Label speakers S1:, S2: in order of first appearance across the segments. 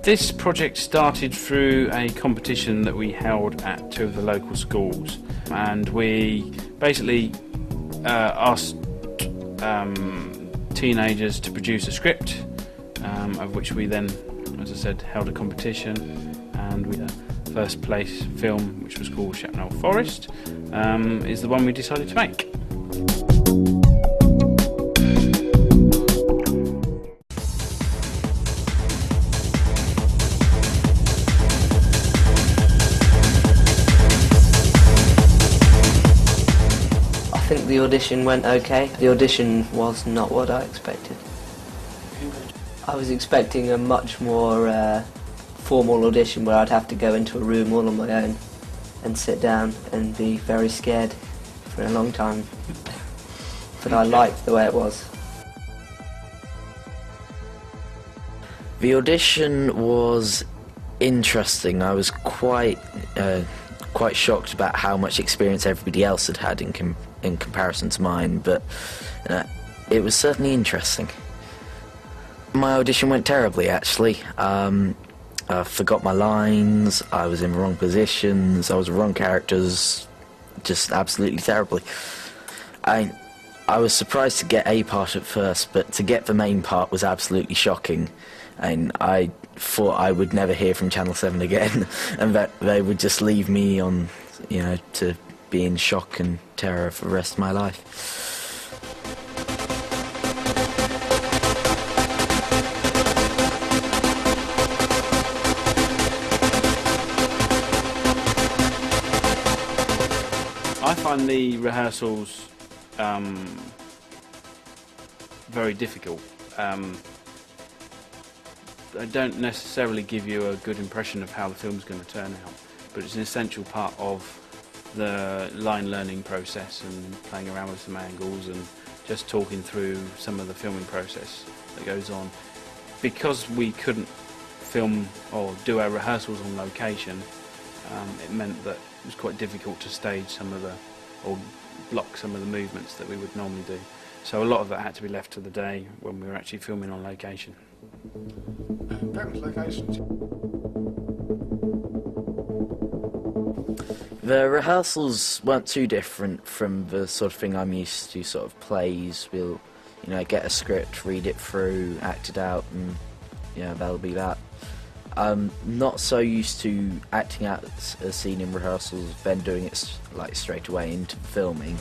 S1: This project started through a competition that we held at two of the local schools, and we basically asked teenagers to produce a script, of which we then, as I said, held a competition, and we first place film, which was called Shapnole Forest, is the one we decided to make.
S2: I think the audition went okay. The audition was not what I expected. I was expecting a much more formal audition where I'd have to go into a room all on my own and sit down and be very scared for a long time. But I liked the way it was.
S3: The audition was interesting. I was quite shocked about how much experience everybody else had had in comparison to mine, but it was certainly interesting. My audition went terribly, actually. I forgot my lines, I was in the wrong positions, I was the wrong characters, just absolutely terribly. I was surprised to get a part at first, but to get the main part was absolutely shocking. And I thought I would never hear from Channel 7 again, and that they would just leave me on, to be in shock and terror for the rest of my life.
S1: I find the rehearsals very difficult. They don't necessarily give you a good impression of how the film's going to turn out, but it's an essential part of the line learning process and playing around with some angles and just talking through some of the filming process that goes on. Because we couldn't film or do our rehearsals on location, it meant that it was quite difficult to stage some of or block some of the movements that we would normally do. So a lot of that had to be left to the day when we were actually filming on location.
S3: The rehearsals weren't too different from the sort of thing I'm used to, sort of plays. We'll, get a script, read it through, act it out, and that'll be that. I'm not so used to acting out a scene in rehearsals, then doing it like straight away into filming.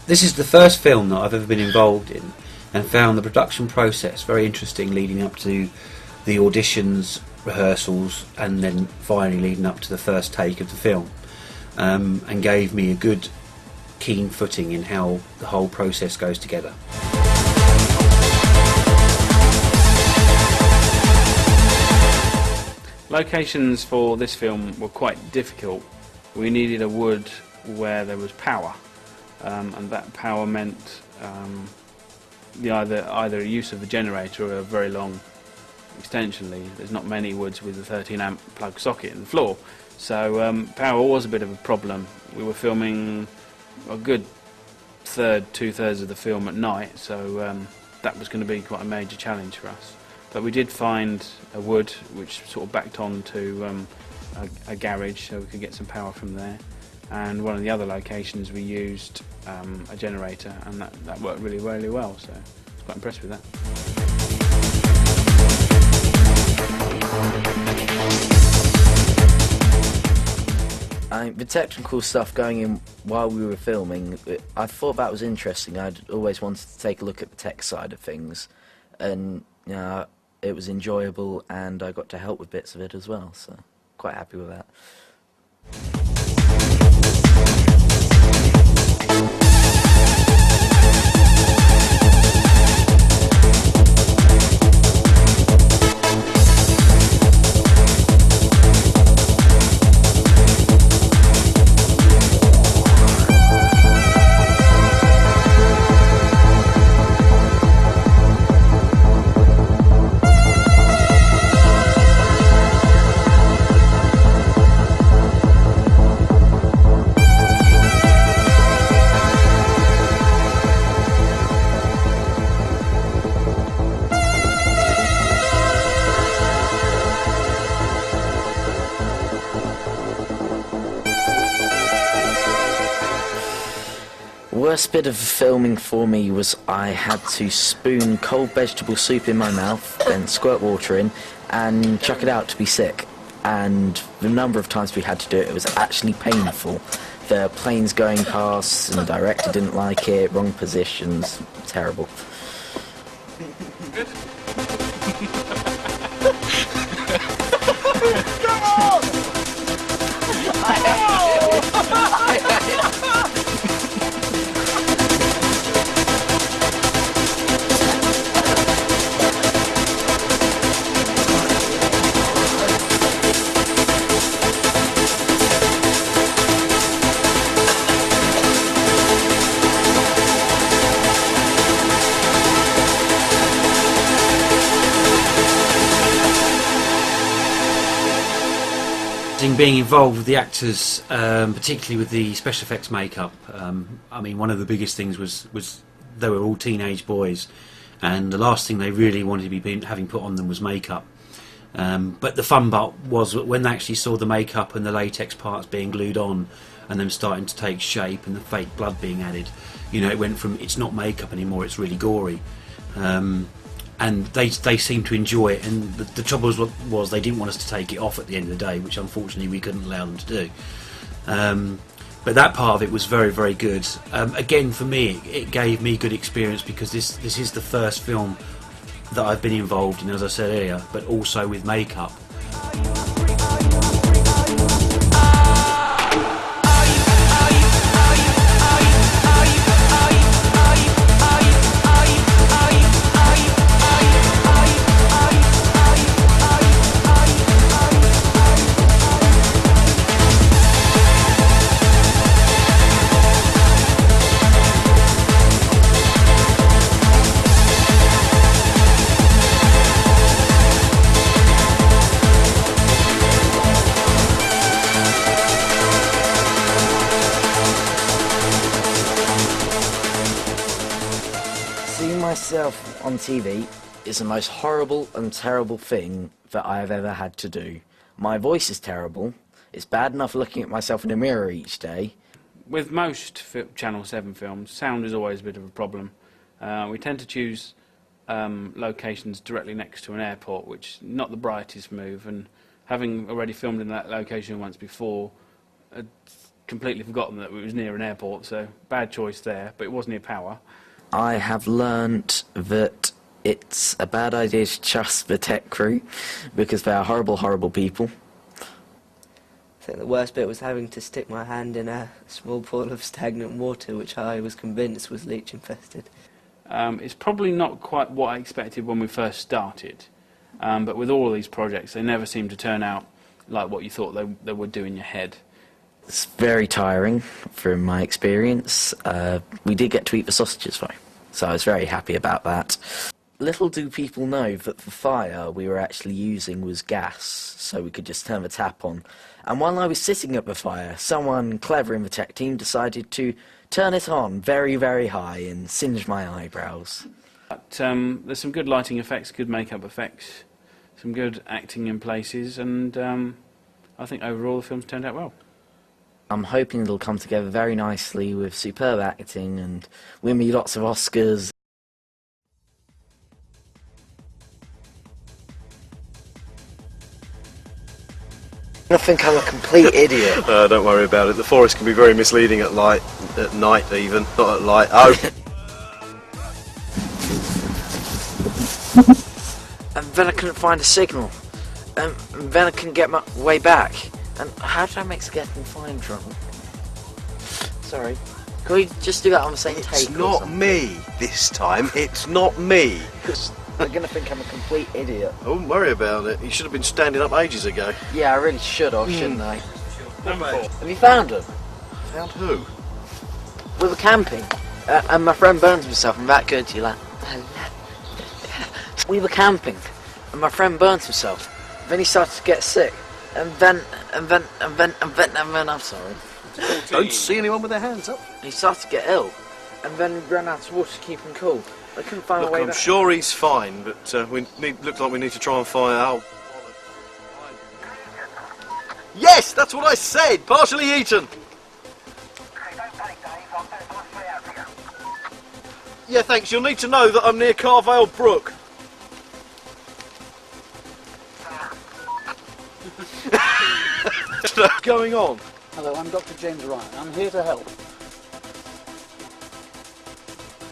S4: This is the first film that I've ever been involved in, and found the production process very interesting, leading up to the auditions, rehearsals, and then finally leading up to the first take of the film, and gave me a good keen footing in how the whole process goes together.
S1: Locations for this film were quite difficult. We needed a wood where there was power, and that power meant either a use of a generator or a very long extension lead. There's not many woods with a 13 amp plug socket in the floor, so power was a bit of a problem. We were filming a good two-thirds of the film at night, so that was going to be quite a major challenge for us. But we did find a wood which sort of backed on to a garage, so we could get some power from there. And one of the other locations we used a generator, and that worked really, really well, so I was quite impressed with that.
S3: The technical stuff going in while we were filming, I thought that was interesting. I'd always wanted to take a look at the tech side of things, and it was enjoyable, and I got to help with bits of it as well, so quite happy with that. worst bit of filming for me was I had to spoon cold vegetable soup in my mouth, then squirt water in, and chuck it out to be sick. And the number of times we had to do it, it was actually painful. The planes going past, and the director didn't like it, wrong positions, terrible.
S4: Being involved with the actors, particularly with the special effects makeup. I mean, one of the biggest things was they were all teenage boys, and the last thing they really wanted to be having put on them was makeup. But the fun part was when they actually saw the makeup and the latex parts being glued on, and them starting to take shape and the fake blood being added. You know, it went from it's not makeup anymore; it's really gory. And they seemed to enjoy it, and the trouble was they didn't want us to take it off at the end of the day, which unfortunately we couldn't allow them to do. But that part of it was very, very good. Again, for me, it gave me good experience because this is the first film that I've been involved in, as I said earlier, but also with makeup.
S3: Seeing myself on TV is the most horrible and terrible thing that I have ever had to do. My voice is terrible. It's bad enough looking at myself in a mirror each day.
S1: With most Channel 7 films, sound is always a bit of a problem. We tend to choose locations directly next to an airport, which is not the brightest move, and having already filmed in that location once before, I'd completely forgotten that it was near an airport, so bad choice there, but it was near power.
S3: I have learnt that it's a bad idea to trust the tech crew because they are horrible, horrible people.
S2: I think the worst bit was having to stick my hand in a small pool of stagnant water, which I was convinced was leech infested.
S1: It's probably not quite what I expected when we first started, but with all of these projects, they never seem to turn out like what you thought they would do in your head.
S3: It's very tiring from my experience. We did get to eat the sausages though, so I was very happy about that. Little do people know that the fire we were actually using was gas, so we could just turn the tap on. And while I was sitting at the fire, someone clever in the tech team decided to turn it on very, very high and singe my eyebrows.
S1: But there's some good lighting effects, good makeup effects, some good acting in places, and I think overall the film's turned out well.
S3: I'm hoping it'll come together very nicely with superb acting and win me lots of Oscars. I think I'm a complete idiot.
S5: Don't worry about it. The forest can be very misleading at night even, not at light. Oh!
S3: And then I couldn't find a signal. And then I couldn't get my way back. And how did I make getting fine trouble? Sorry. Can we just do that on the same take?
S5: It's not me this time. It's not me.
S3: They're going to think I'm a complete idiot.
S5: I wouldn't worry about it. You should have been standing up ages ago.
S3: Yeah, I really should have, shouldn't I?
S1: Number 4.
S3: Have you found them?
S5: Found who?
S3: We were camping, and my friend burns himself. I'm that good, you like. We were camping, and my friend burns himself. Then he started to get sick, and then, I'm sorry.
S5: Don't see anyone with their hands up.
S3: He started to get ill, and then we ran out of water to keep him cool. I couldn't find a way
S5: I'm
S3: back.
S5: sure he's fine, but looks like we need to try and find out. Yes, that's what I said. Partially eaten.
S6: Don't panic, Dave. I'll find my way out for you.
S5: Yeah, thanks. You'll need to know that I'm near Carvale Brook. What's going on?
S6: Hello, I'm Dr. James Ryan. I'm here to help.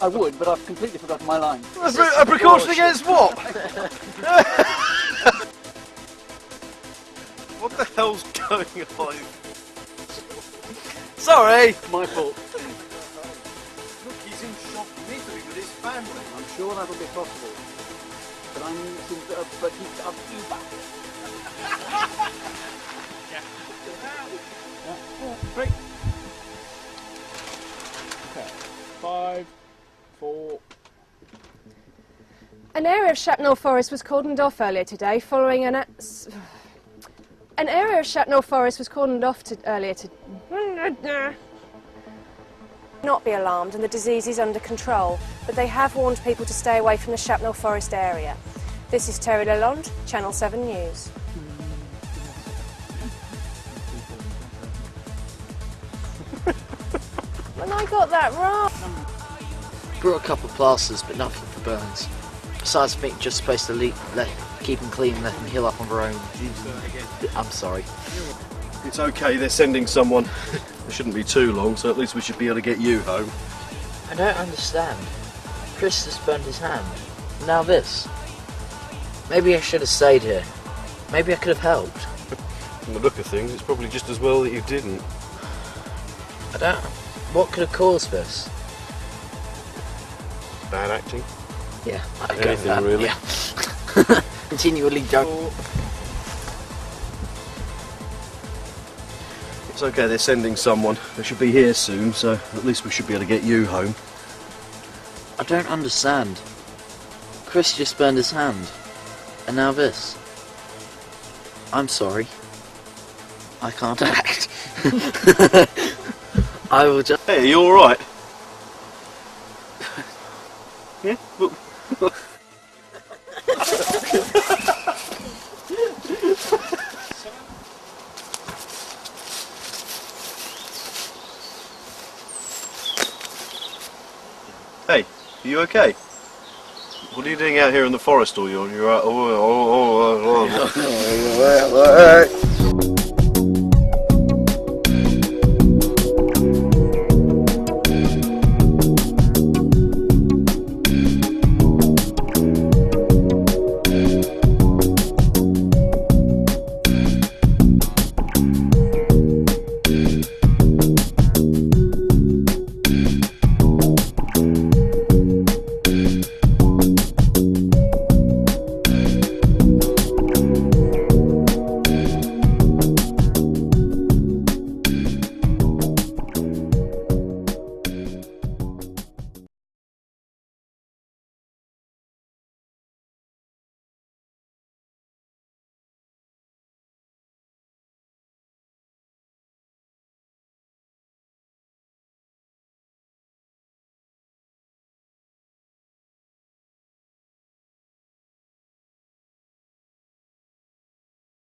S6: I would, but I've completely forgotten my line.
S5: A precaution against what? What the hell's going on? Sorry!
S6: My fault.
S5: Look, he's in shock. He needs to be with his family.
S6: I'm sure that'll be possible. But I'll be back.
S1: Great. Okay. 5, 4.
S7: An area of Shapnole Forest was cordoned off earlier today following an area of Shapnole Forest was cordoned off earlier today. Not be alarmed, and the disease is under control, but they have warned people to stay away from the Shapnole Forest area. This is Terry Lalonde, Channel 7 News. When I got that wrong.
S8: Brought a couple of plasters, but nothing for burns. Besides, I think just supposed to keep them clean and let them heal up on their own. I'm sorry.
S5: It's okay, they're sending someone. It shouldn't be too long, so at least we should be able to get you home.
S8: I don't understand. Chris just burned his hand. Now this. Maybe I should have stayed here. Maybe I could have helped.
S5: From the look of things, it's probably just as well that you didn't.
S8: I don't... What could have caused this?
S5: Bad acting?
S8: Yeah, I'd go with
S5: Anything,
S8: that.
S5: really?
S8: Yeah. Continually don't...
S5: It's okay, they're sending someone. They should be here soon, so at least we should be able to get you home.
S8: I don't understand. Chris just burned his hand. And now this. I'm sorry. I can't act. I will just...
S5: Hey, are you alright? Yeah? Look. Hey, are you okay? What are you doing out here in the forest all you're out?